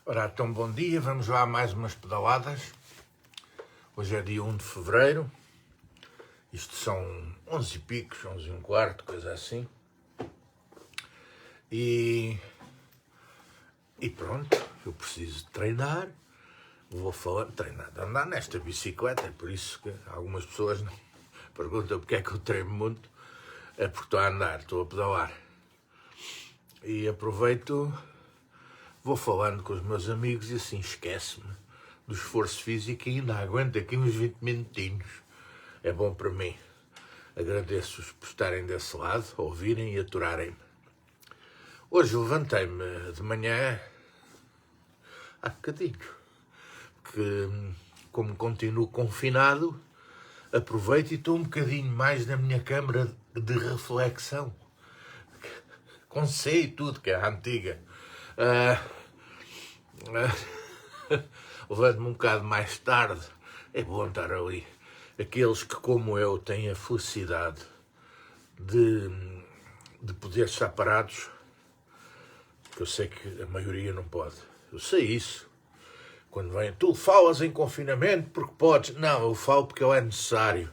Ora, então bom dia, vamos lá a mais umas pedaladas. Hoje é dia 1 de fevereiro, isto são 11 e picos, 11 e um quarto, coisa assim. E pronto, eu preciso de treinar, vou falando, treinar, de andar nesta bicicleta, é por isso que algumas pessoas não perguntam porque é que eu treino muito, é porque estou a andar, estou a pedalar. E aproveito, vou falando com os meus amigos e assim esquece-me do esforço físico e ainda aguento aqui uns 20 minutinhos. É bom para mim. Agradeço-os por estarem desse lado, ouvirem e aturarem-me. Hoje levantei-me de manhã há bocadinho, que como continuo confinado, aproveito e estou um bocadinho mais na minha câmara de reflexão. Com C e tudo, que é a antiga. Levanto-me um bocado mais tarde. É bom estar ali. Aqueles que, como eu, têm a felicidade de poder estar parados, que eu sei que a maioria não pode. Eu sei isso. Quando vem, tu falas em confinamento porque podes. Não, eu falo porque ele é necessário.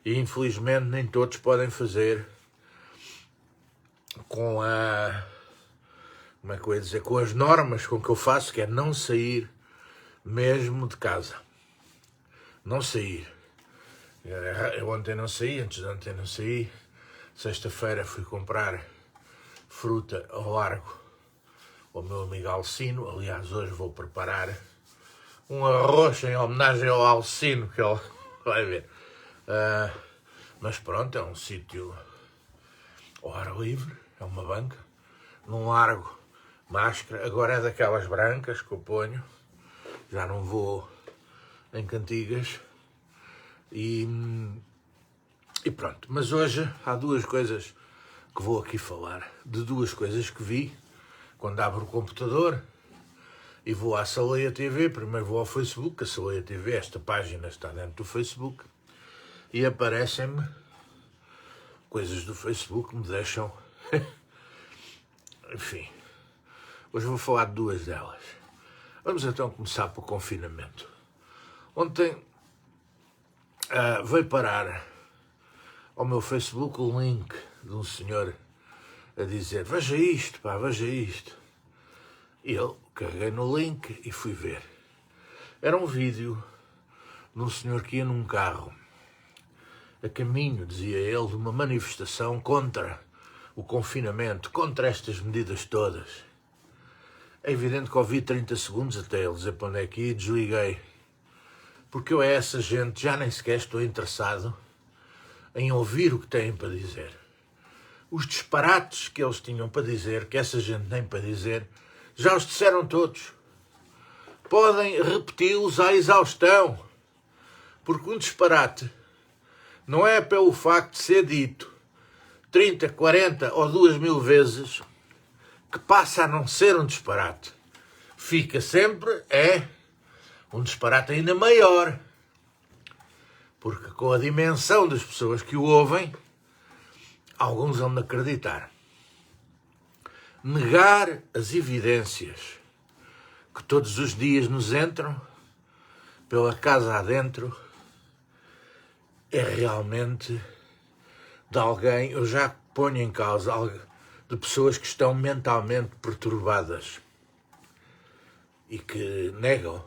E infelizmente nem todos podem fazer com a... Como é que eu ia dizer? Com as normas com que eu faço, que é não sair mesmo de casa. Não sair. Eu ontem não saí, antes de ontem não saí. Sexta-feira fui comprar fruta ao Largo ao meu amigo Alcino. Aliás, hoje vou preparar um arroz em homenagem ao Alcino, que ele vai ver. Mas pronto, é um sítio ao ar livre, é uma banca. Num largo, máscara. Agora é daquelas brancas que eu ponho. Já não vou em cantigas. E pronto. Mas hoje há duas coisas que vou aqui falar. De duas coisas que vi quando abro o computador e vou à Saleia TV. Primeiro vou ao Facebook, a Saleia TV, esta página está dentro do Facebook, e aparecem-me coisas do Facebook que me deixam... Enfim, hoje vou falar de duas delas. Vamos então começar pelo confinamento. Ontem veio parar ao meu Facebook o link de um senhor a dizer: veja isto, pá, veja isto. E eu carreguei no link e fui ver. Era um vídeo de um senhor que ia num carro a caminho, dizia ele, de uma manifestação contra o confinamento, contra estas medidas todas. É evidente que ouvi 30 segundos até ele dizer para onde é que ia e desliguei. Porque eu a essa gente já nem sequer estou interessado em ouvir o que têm para dizer. Os disparates que eles tinham para dizer, que essa gente nem para dizer, já os disseram todos. Podem repeti-los à exaustão. Porque um disparate não é pelo facto de ser dito 30, 40 ou 2.000 vezes que passa a não ser um disparate. Fica sempre, um disparate ainda maior. Porque com a dimensão das pessoas que o ouvem, alguns vão de acreditar. Negar as evidências que todos os dias nos entram pela casa adentro é realmente de alguém, eu já ponho em causa, de pessoas que estão mentalmente perturbadas e que negam.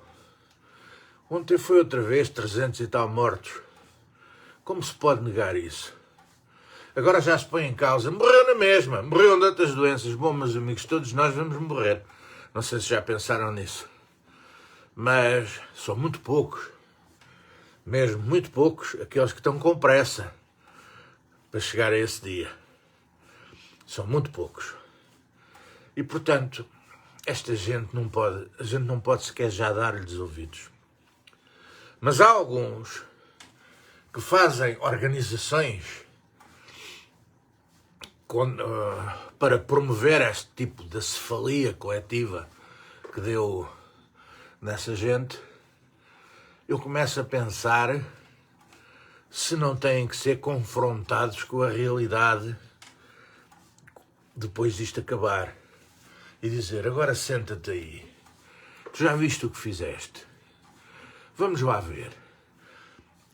Ontem foi outra vez 300 e tal mortos. Como se pode negar isso? Agora já se põe em causa. Morreu na mesma. Morreu de outras doenças. Bom, meus amigos, todos nós vamos morrer. Não sei se já pensaram nisso. Mas são muito poucos. Mesmo muito poucos aqueles que estão com pressa para chegar a esse dia. São muito poucos. E, portanto, esta gente não pode... A gente não pode sequer já dar-lhes ouvidos. Mas há alguns que fazem organizações para promover este tipo de cefalia coletiva que deu nessa gente. Eu começo a pensar se não têm que ser confrontados com a realidade depois disto acabar e dizer: agora senta-te aí, Tu já viste o que fizeste? Vamos lá ver.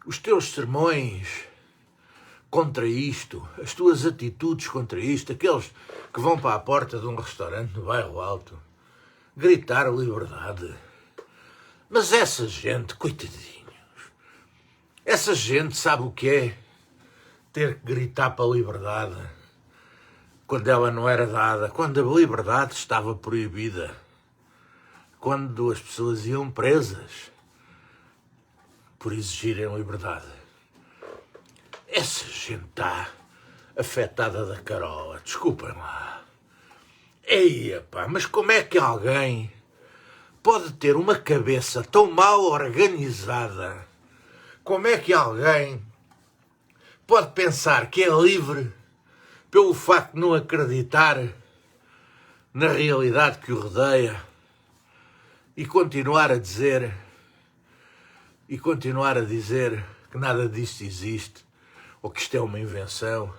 Os teus sermões contra isto, as tuas atitudes contra isto, aqueles que vão para a porta de um restaurante no bairro Alto, gritar liberdade. Mas essa gente, coitadinhos, essa gente sabe o que é ter que gritar para a liberdade quando ela não era dada, quando a liberdade estava proibida, quando as pessoas iam presas por exigirem liberdade. Essa gente está afetada da carola, desculpem lá. Eia pá, mas como é que alguém pode ter uma cabeça tão mal organizada? Como é que alguém pode pensar que é livre pelo facto de não acreditar na realidade que o rodeia e continuar a dizer que nada disto existe, ou que isto é uma invenção,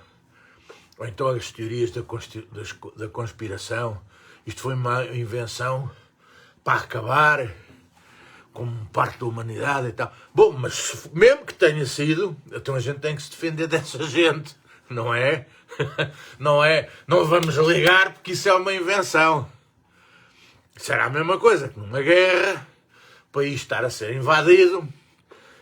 ou então as teorias da conspiração, isto foi uma invenção para acabar como parte da humanidade e tal. Bom, mas mesmo que tenha sido, então a gente tem que se defender dessa gente, não é? Não é? Não vamos ligar porque isso é uma invenção. Será a mesma coisa que numa guerra, o país estar a ser invadido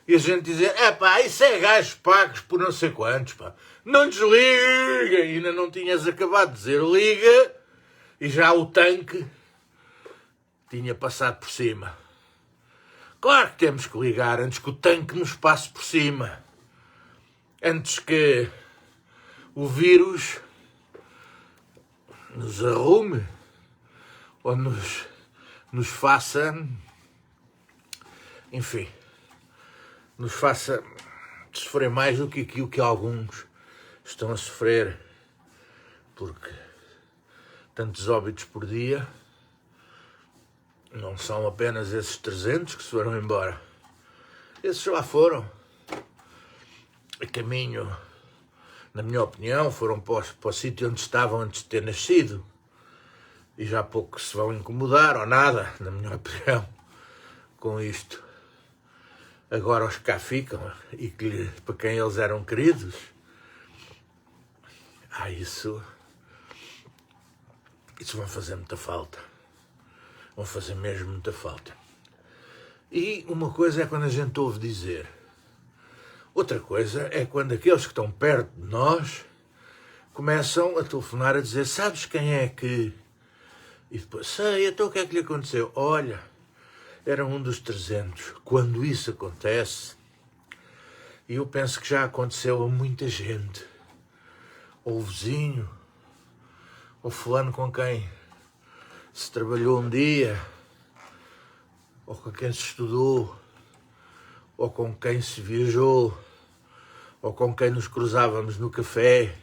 e a gente dizer, pá, isso é gajos pagos por não sei quantos, pá. Não desliga! E ainda não tinhas acabado de dizer liga e já o tanque tinha passado por cima. Claro que temos que ligar antes que o tanque nos passe por cima. Antes que o vírus nos arrume ou nos faça, enfim, nos faça sofrer mais do que aquilo que alguns estão a sofrer, porque tantos óbitos por dia não são apenas esses 300 que se foram embora. Esses lá foram a caminho, na minha opinião, foram para o sítio onde estavam antes de ter nascido e já pouco se vão incomodar, ou nada, na minha opinião, com isto. Agora os que cá ficam e que, para quem eles eram queridos, isso vai fazer muita falta. Vão fazer mesmo muita falta. E uma coisa é quando a gente ouve dizer. Outra coisa é quando aqueles que estão perto de nós começam a telefonar a dizer, sabes quem é que... E depois, sei, então o que é que lhe aconteceu? Olha, era um dos 300. Quando isso acontece, e eu penso que já aconteceu a muita gente, ou o vizinho, ou fulano com quem se trabalhou um dia, ou com quem se estudou, ou com quem se viajou, ou com quem nos cruzávamos no café,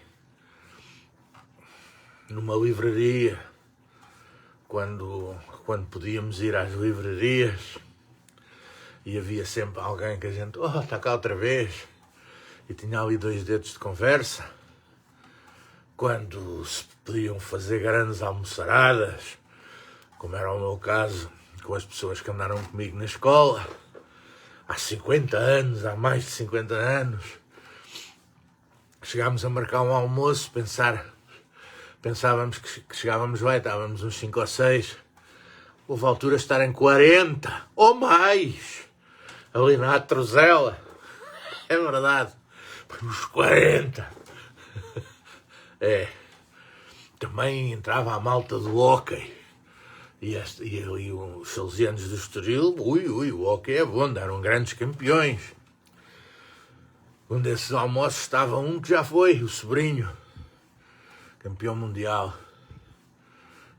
numa livraria, quando podíamos ir às livrarias, e havia sempre alguém que a gente, está cá outra vez, e tinha ali 2 dedos de conversa, quando se podiam fazer grandes almoçaradas, como era o meu caso, com as pessoas que andaram comigo na escola, há 50 anos, há mais de 50 anos, chegámos a marcar um almoço, pensávamos que chegávamos lá, estávamos uns 5 ou 6, houve altura de estar em 40 ou mais, ali na Atrozela, é verdade, uns 40, também entrava a malta do hóquei, e ali os salesianos do Estoril, o hóquei é bom, eram grandes campeões. Um desses almoços estava um que já foi, o sobrinho, campeão mundial.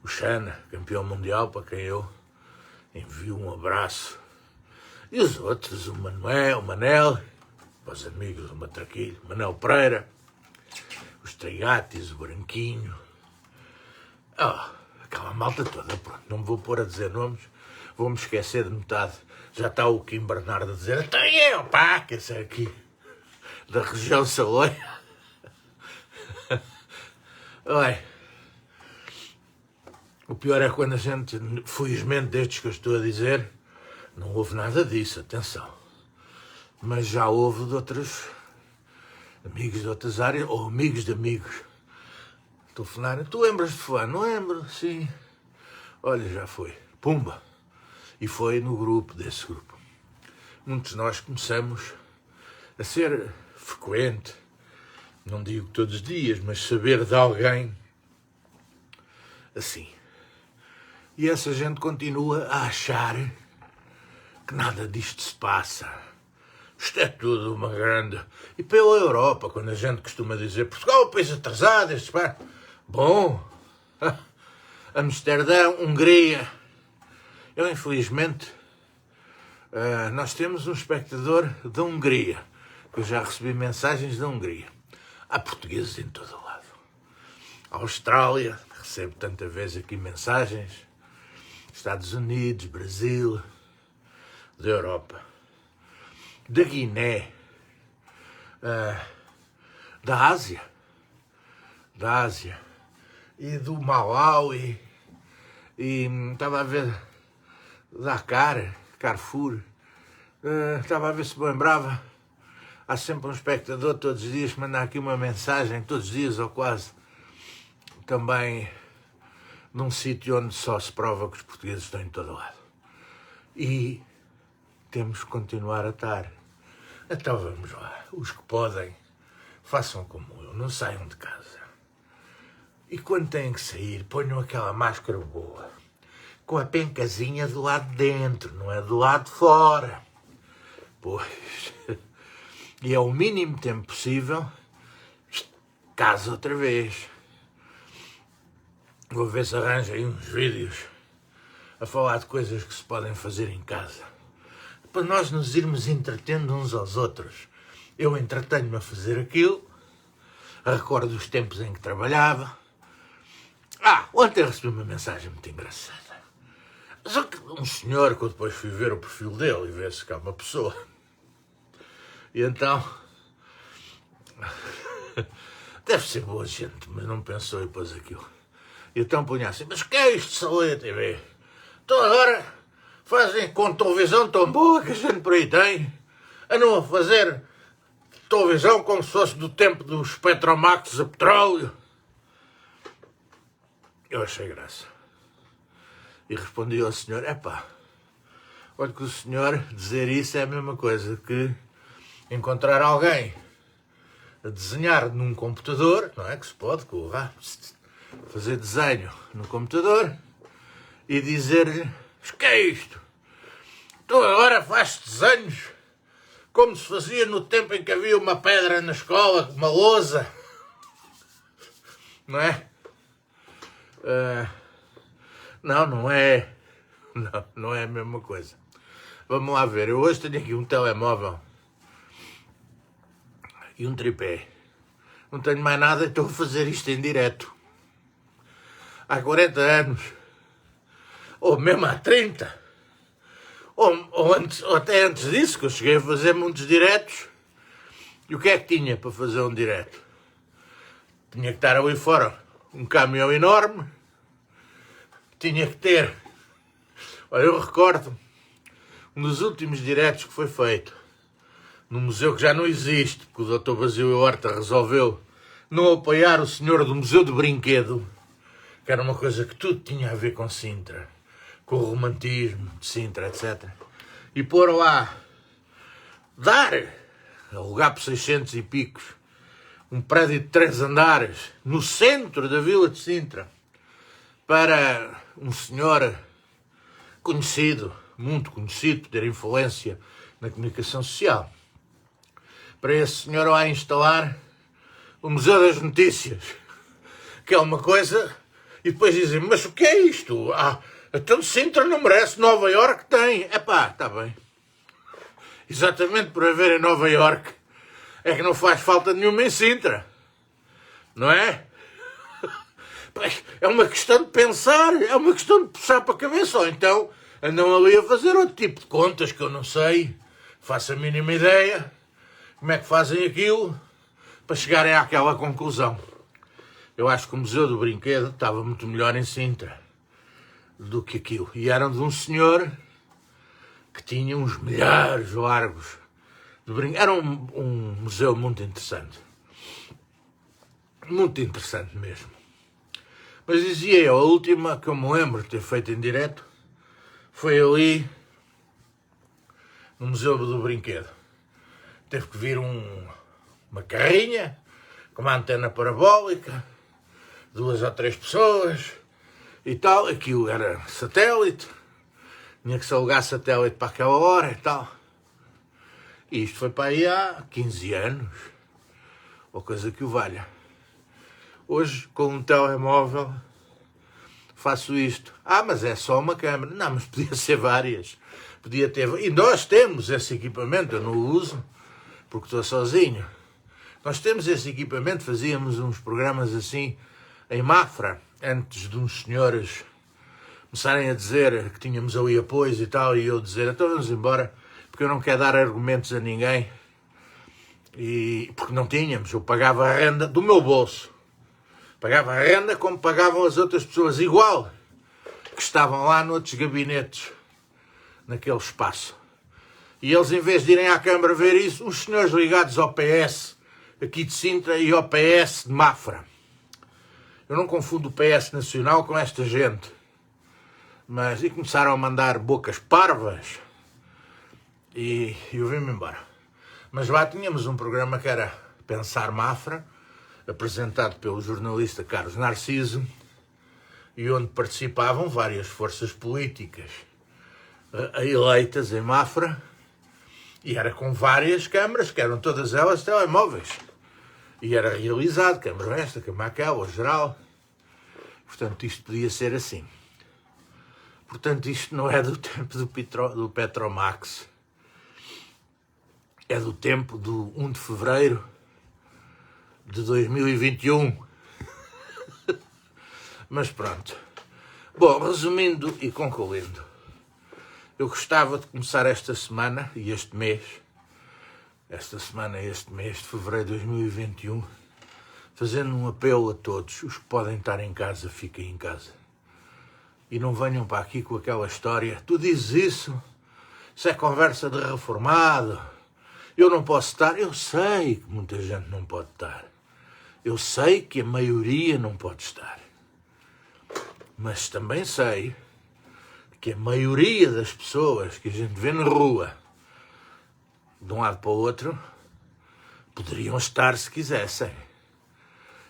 O Xana, campeão mundial, para quem eu envio um abraço. E os outros, o Manuel, o Manel, para os amigos, o Matraquilho, o Manel Pereira, os Trigatis, o Branquinho. Aquela malta toda, pronto, não me vou pôr a dizer nomes, vou-me esquecer de metade. Já está o Kim Bernardo a dizer, então eu, pá, que esse é aqui, da região Saloia. Olha, O pior é quando a gente, felizmente destes que eu estou a dizer, não houve nada disso, atenção. Mas já houve de outros amigos de outras áreas, ou amigos de amigos, telefonarem. Tu lembras de fulano? Não lembro, sim. Olha, já foi. Pumba. E foi no grupo, desse grupo. Muitos de nós começamos a ser frequente, não digo todos os dias, mas saber de alguém assim. E essa gente continua a achar que nada disto se passa. Isto é tudo uma grande... E pela Europa, quando a gente costuma dizer Portugal é um país atrasado, este pá. Bom, Amsterdão, Hungria. Eu, infelizmente, nós temos um espectador da Hungria, que eu já recebi mensagens da Hungria. Há portugueses em todo o lado. A Austrália, recebo tanta vez aqui mensagens. Estados Unidos, Brasil, da Europa, da Guiné, da Ásia e do Malawi, e estava a ver Dakar, Carrefour, estava a ver se me lembrava. Há sempre um espectador todos os dias que manda aqui uma mensagem, todos os dias ou quase, também num sítio onde só se prova que os portugueses estão em todo lado. E temos que continuar a estar. Então vamos lá. Os que podem, façam como eu, não saiam de casa. E quando têm que sair, ponham aquela máscara boa, com a pencazinha do lado de dentro, não é do lado de fora. Pois, e é o mínimo tempo possível, casa outra vez. Vou ver se arranjo aí uns vídeos a falar de coisas que se podem fazer em casa, para nós nos irmos entretendo uns aos outros. Eu entretenho-me a fazer aquilo, recordo os tempos em que trabalhava. Ontem recebi uma mensagem muito engraçada. Só que um senhor, que eu depois fui ver o perfil dele e ver se cá é uma pessoa. E então... deve ser boa gente, mas não pensou e pôs aquilo. E então punha assim, mas o que é isto de saúde da TV? Então agora fazem com televisão tão boa que a gente por aí tem, a não fazer televisão como se fosse do tempo dos Petromax a petróleo. Eu achei graça. E respondi ao senhor, olha que o senhor dizer isso é a mesma coisa que encontrar alguém a desenhar num computador, não é que se pode, fazer desenho no computador e dizer-lhe, o que é isto? Tu agora fazes desenhos como se fazia no tempo em que havia uma pedra na escola, uma lousa, não é? Não é. Não é a mesma coisa. Vamos lá ver, eu hoje tenho aqui um telemóvel e um tripé. Não tenho mais nada e estou a fazer isto em direto. Há 40 anos, ou mesmo há 30, ou até antes disso, que eu cheguei a fazer muitos diretos. E o que é que tinha para fazer um direto? Tinha que estar ali fora um caminhão enorme, tinha que ter... Olha, eu recordo um dos últimos diretos que foi feito num museu que já não existe, porque o Dr. Basílio Horta resolveu não apoiar o senhor do Museu de Brinquedo, que era uma coisa que tudo tinha a ver com Sintra, com o romantismo de Sintra, etc. E pôr lá, alugar por 600 e picos, um prédio de 3 andares, no centro da vila de Sintra, para um senhor conhecido, muito conhecido, por ter influência na comunicação social. Para esse senhor lá instalar o Museu das Notícias, que é uma coisa, e depois dizem, mas o que é isto? Então Sintra não merece, Nova Iorque tem. Está bem. Exatamente por haver em Nova Iorque é que não faz falta nenhuma em Sintra. Não é? É uma questão de pensar, é uma questão de puxar para a cabeça. Ou então andam ali a fazer outro tipo de contas que eu não sei, faço a mínima ideia como é que fazem aquilo para chegarem àquela conclusão. Eu acho que o Museu do Brinquedo estava muito melhor em Sintra. do que aquilo. E eram de um senhor que tinha uns milhares largos de brinquedos. Era um museu muito interessante. Muito interessante mesmo. Mas dizia eu, a última que eu me lembro de ter feito em direto foi ali no Museu do Brinquedo. Teve que vir uma carrinha com uma antena parabólica, 2 ou 3 pessoas e tal. Aquilo era satélite, tinha que se alugar satélite para aquela hora e tal. E isto foi para aí há 15 anos, ou coisa que o valha. Hoje, com um telemóvel, faço isto. Mas é só uma câmera. Não, mas podia ser várias. Podia ter... E nós temos esse equipamento, eu não o uso, porque estou sozinho. Nós temos esse equipamento, fazíamos uns programas assim, em Mafra, antes de uns senhores começarem a dizer que tínhamos ali apoios e tal, e eu dizer, então vamos embora, porque eu não quero dar argumentos a ninguém. E porque não tínhamos, eu pagava a renda do meu bolso. Pagava a renda como pagavam as outras pessoas, igual, que estavam lá noutros gabinetes, naquele espaço. E eles, em vez de irem à Câmara ver isso, os senhores ligados ao PS, aqui de Sintra, e ao PS de Mafra. Eu não confundo o PS Nacional com esta gente. E começaram a mandar bocas parvas, e eu vim-me embora. Mas lá tínhamos um programa que era Pensar Mafra, apresentado pelo jornalista Carlos Narciso, e onde participavam várias forças políticas eleitas em Mafra, e era com várias câmaras, que eram todas elas telemóveis. E era realizado, câmara esta, câmara aquela, geral. Portanto, isto podia ser assim. Portanto, isto não é do tempo do Petromax. É do tempo do 1 de fevereiro de 2021. Mas pronto. Bom, resumindo e concluindo, eu gostava de começar esta semana e este mês, de fevereiro de 2021, fazendo um apelo a todos. Os que podem estar em casa, fiquem em casa. E não venham para aqui com aquela história. Tu dizes isso é conversa de reformado. Eu não posso estar. Eu sei que muita gente não pode estar. Eu sei que a maioria não pode estar. Mas também sei que a maioria das pessoas que a gente vê na rua, de um lado para o outro, poderiam estar se quisessem.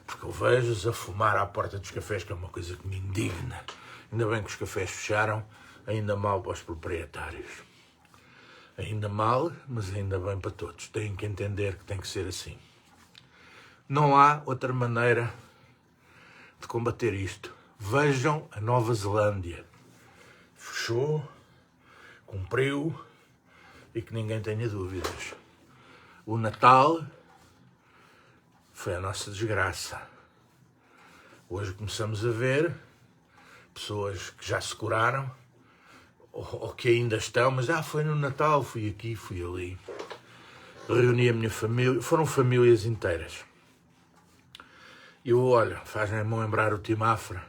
Porque eu vejo-os a fumar à porta dos cafés, que é uma coisa que me indigna. Ainda bem que os cafés fecharam, ainda mal para os proprietários. Ainda mal, mas ainda bem para todos. Têm que entender que tem que ser assim. Não há outra maneira de combater isto. Vejam a Nova Zelândia. Fechou, cumpriu, e que ninguém tenha dúvidas. O Natal foi a nossa desgraça. Hoje começamos a ver pessoas que já se curaram, ou que ainda estão, mas foi no Natal, fui aqui, fui ali. Reuni a minha família, foram famílias inteiras. E olha, faz-me lembrar o Tim Mafra,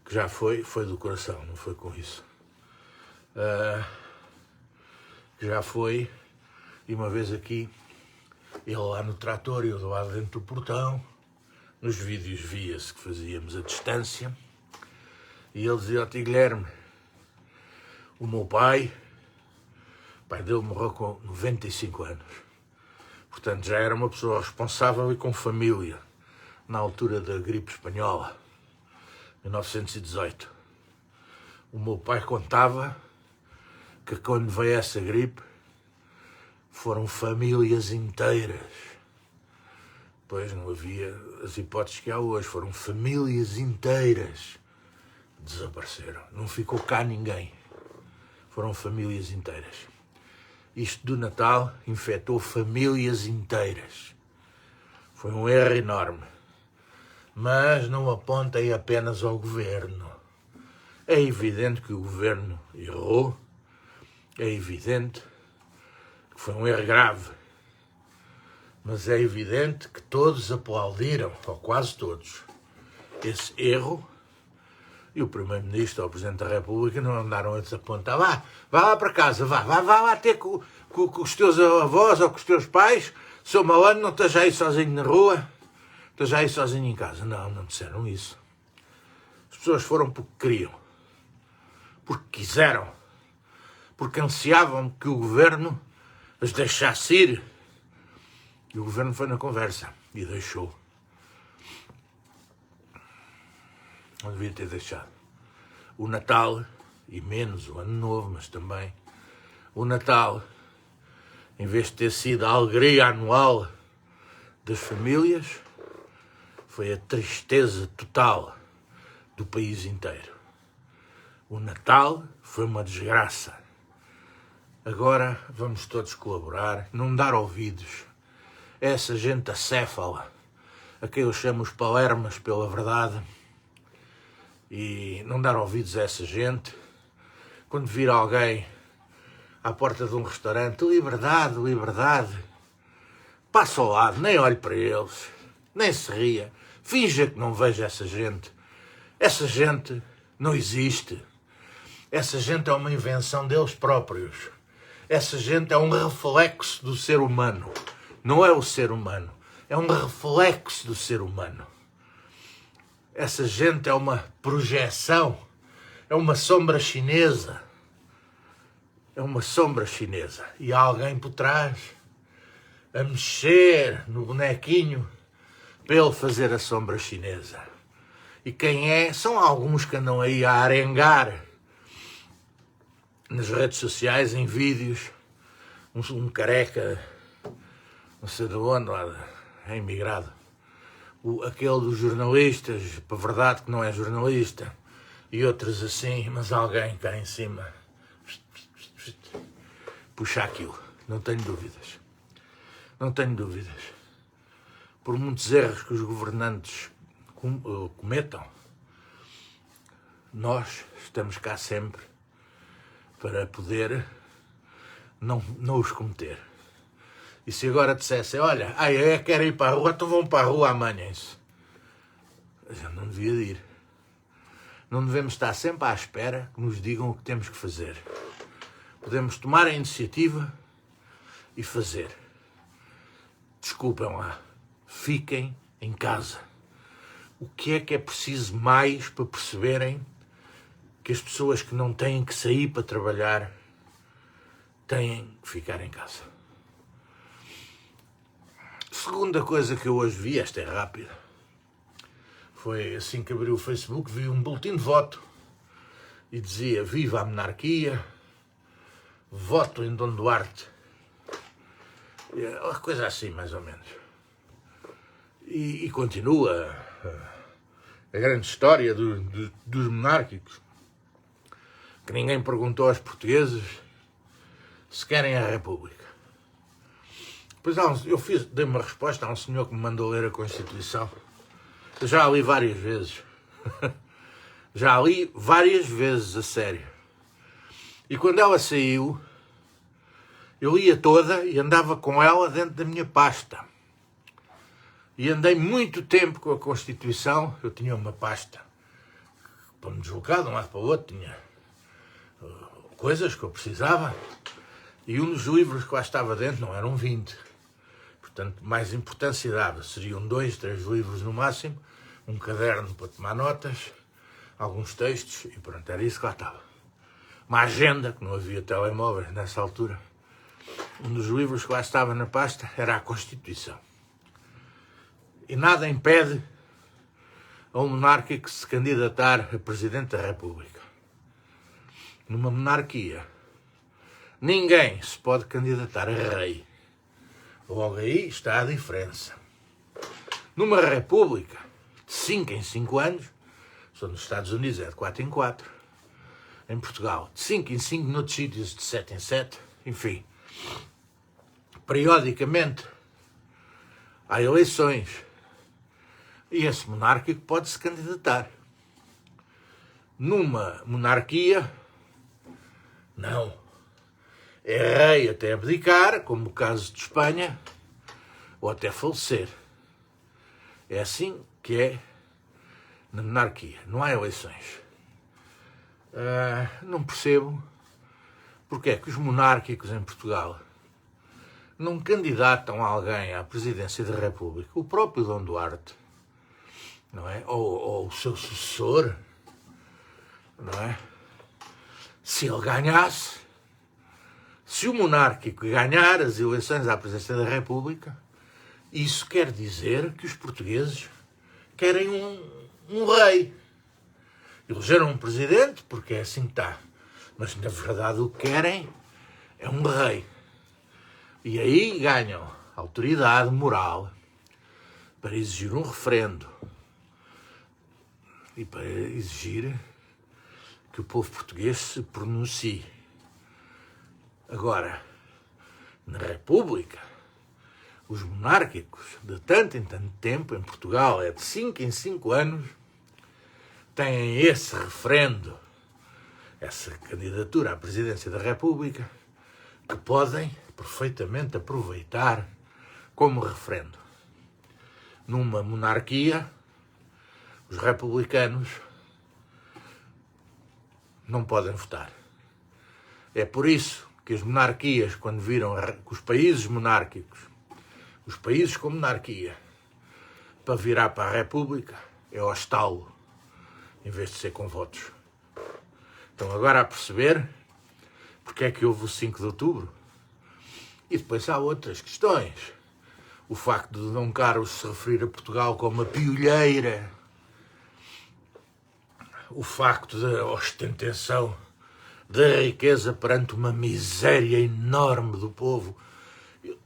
que já foi do coração, não foi com isso. Já foi, e uma vez aqui, ele lá no trator e eu do lado dentro do portão, nos vídeos via-se que fazíamos a distância, e ele dizia ao tio Guilherme, o meu pai dele morreu com 95 anos, portanto já era uma pessoa responsável e com família, na altura da gripe espanhola, 1918. O meu pai contava que quando veio essa gripe, foram famílias inteiras. Pois não havia as hipóteses que há hoje, foram famílias inteiras. Desapareceram, não ficou cá ninguém. Foram famílias inteiras. Isto do Natal infectou famílias inteiras. Foi um erro enorme. Mas não apontem apenas ao governo. É evidente que o governo errou, é evidente que foi um erro grave, mas é evidente que todos aplaudiram, ou quase todos, esse erro, E o Primeiro-Ministro ou o Presidente da República não andaram a desapontar. Vá lá para casa, vá lá ter com os teus avós ou com os teus pais. Seu malandro, não esteja aí sozinho na rua, esteja aí sozinho em casa. Não disseram isso. As pessoas foram porque queriam, porque quiseram, porque ansiavam que o governo as deixasse ir. E o governo foi na conversa e deixou. Não devia ter deixado. O Natal, e menos o Ano Novo, mas também o Natal, em vez de ter sido a alegria anual das famílias, foi a tristeza total do país inteiro. O Natal foi uma desgraça. Agora vamos todos colaborar, não dar ouvidos a essa gente acéfala, a quem eu chamo os palermas pela verdade, e não dar ouvidos a essa gente. Quando vir alguém à porta de um restaurante, liberdade, passa ao lado, nem olhe para eles, nem se ria, finja que não veja essa gente. Essa gente não existe. Essa gente é uma invenção deles próprios. Essa gente é um reflexo do ser humano. Não é o ser humano, é um reflexo do ser humano. Essa gente é uma projeção, é uma sombra chinesa. É uma sombra chinesa. E há alguém por trás a mexer no bonequinho para ele fazer a sombra chinesa. E quem é? São alguns que andam aí a arengar nas redes sociais, em vídeos, um careca, não sei de onde, é imigrado. Aquele dos jornalistas, para verdade que não é jornalista, e outros assim, mas alguém cá em cima puxa aquilo, não tenho dúvidas. Não tenho dúvidas. Por muitos erros que os governantes cometam, nós estamos cá sempre para poder não os cometer. E se agora dissessem, olha, quero ir para a rua, então vão para a rua, amanhem-se. A gente não devia de ir. Não devemos estar sempre à espera que nos digam o que temos que fazer. Podemos tomar a iniciativa e fazer. Desculpem lá, fiquem em casa. O que é preciso mais para perceberem que as pessoas que não têm que sair para trabalhar têm que ficar em casa? Segunda coisa que eu hoje vi, esta é rápida, foi assim que abri o Facebook, vi um boletim de voto e dizia: viva a monarquia, voto em Dom Duarte. Uma coisa assim, mais ou menos. E continua a grande história dos monárquicos, que ninguém perguntou aos portugueses se querem a República. Depois dei uma resposta a um senhor que me mandou ler a Constituição. Eu já a li várias vezes. Já a li várias vezes, a sério. E quando ela saiu, eu lia toda e andava com ela dentro da minha pasta. E andei muito tempo com a Constituição. Eu tinha uma pasta para me deslocar de um lado para o outro, tinha coisas que eu precisava. E um dos livros que lá estava dentro não eram 20. Portanto, mais importância dava. Seriam 2, 3 livros no máximo, um caderno para tomar notas, alguns textos, e pronto, era isso que lá estava. Uma agenda, que não havia telemóveis nessa altura. Um dos livros que lá estava na pasta era a Constituição. E nada impede a um monárquico se candidatar a Presidente da República. Numa monarquia, ninguém se pode candidatar a rei. Logo aí está a diferença. Numa república, de 5 em 5 anos, só nos Estados Unidos é de 4 em 4, em Portugal, de 5 em 5, noutros sítios de 7 em 7, enfim. Periodicamente, há eleições. E esse monárquico pode se candidatar. Numa monarquia, não. É rei até abdicar, como o caso de Espanha, ou até falecer. É assim que é na monarquia. Não há eleições. não percebo porque é que os monárquicos em Portugal não candidatam alguém à presidência da República, o próprio Dom Duarte, não é? Ou o seu sucessor, não é? Se ele ganhasse, se o monárquico ganhar as eleições à presidência da República, isso quer dizer que os portugueses querem um rei. Elegeram um presidente, porque é assim que está. Mas, na verdade, o que querem é um rei. E aí ganham autoridade moral para exigir um referendo e para exigir que o povo português se pronuncie. Agora, na República, os monárquicos, de tanto em tanto tempo, em Portugal é de 5 em 5 anos, têm esse referendo, essa candidatura à presidência da República, que podem perfeitamente aproveitar como referendo. Numa monarquia, os republicanos não podem votar. É por isso que as monarquias, quando viram que os países monárquicos, os países com monarquia, para virar para a República, é ao estalo, em vez de ser com votos. Estão agora a perceber porque é que houve o 5 de outubro? E depois há outras questões. O facto de Dom Carlos se referir a Portugal como a piolheira, o facto da ostentação da riqueza perante uma miséria enorme do povo.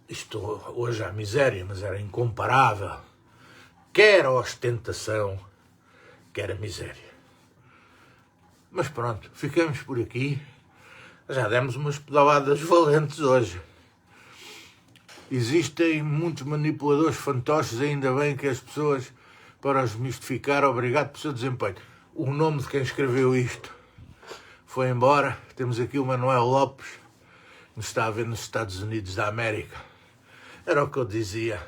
Isto hoje há miséria, mas era incomparável. Quer a ostentação, quer a miséria. Mas pronto, ficamos por aqui. Já demos umas pedaladas valentes hoje. Existem muitos manipuladores fantoches, ainda bem que as pessoas, para os mistificar, obrigado pelo seu desempenho. O nome de quem escreveu isto foi embora. Temos aqui o Manuel Lopes, que nos está a ver nos Estados Unidos da América. Era o que eu dizia.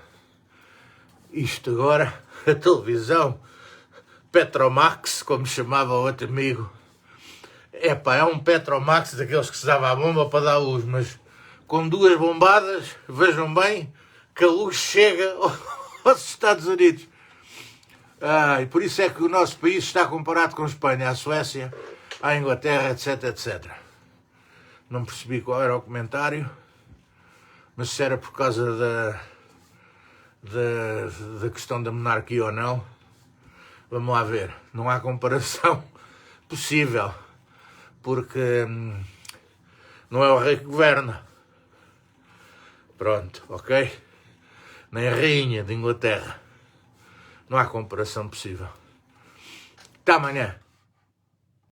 Isto agora, a televisão, Petromax, como chamava o outro amigo. É um Petromax daqueles que se dava a bomba para dar luz, mas com 2 bombadas, vejam bem, que a luz chega aos Estados Unidos. E por isso é que o nosso país está comparado com a Espanha, a Suécia, a Inglaterra, etc, etc. Não percebi qual era o comentário, mas se era por causa da questão da monarquia ou não, vamos lá ver. Não há comparação possível, porque não é o rei que governa. Pronto, ok? Nem a rainha de Inglaterra. Não há comparação possível. Até amanhã.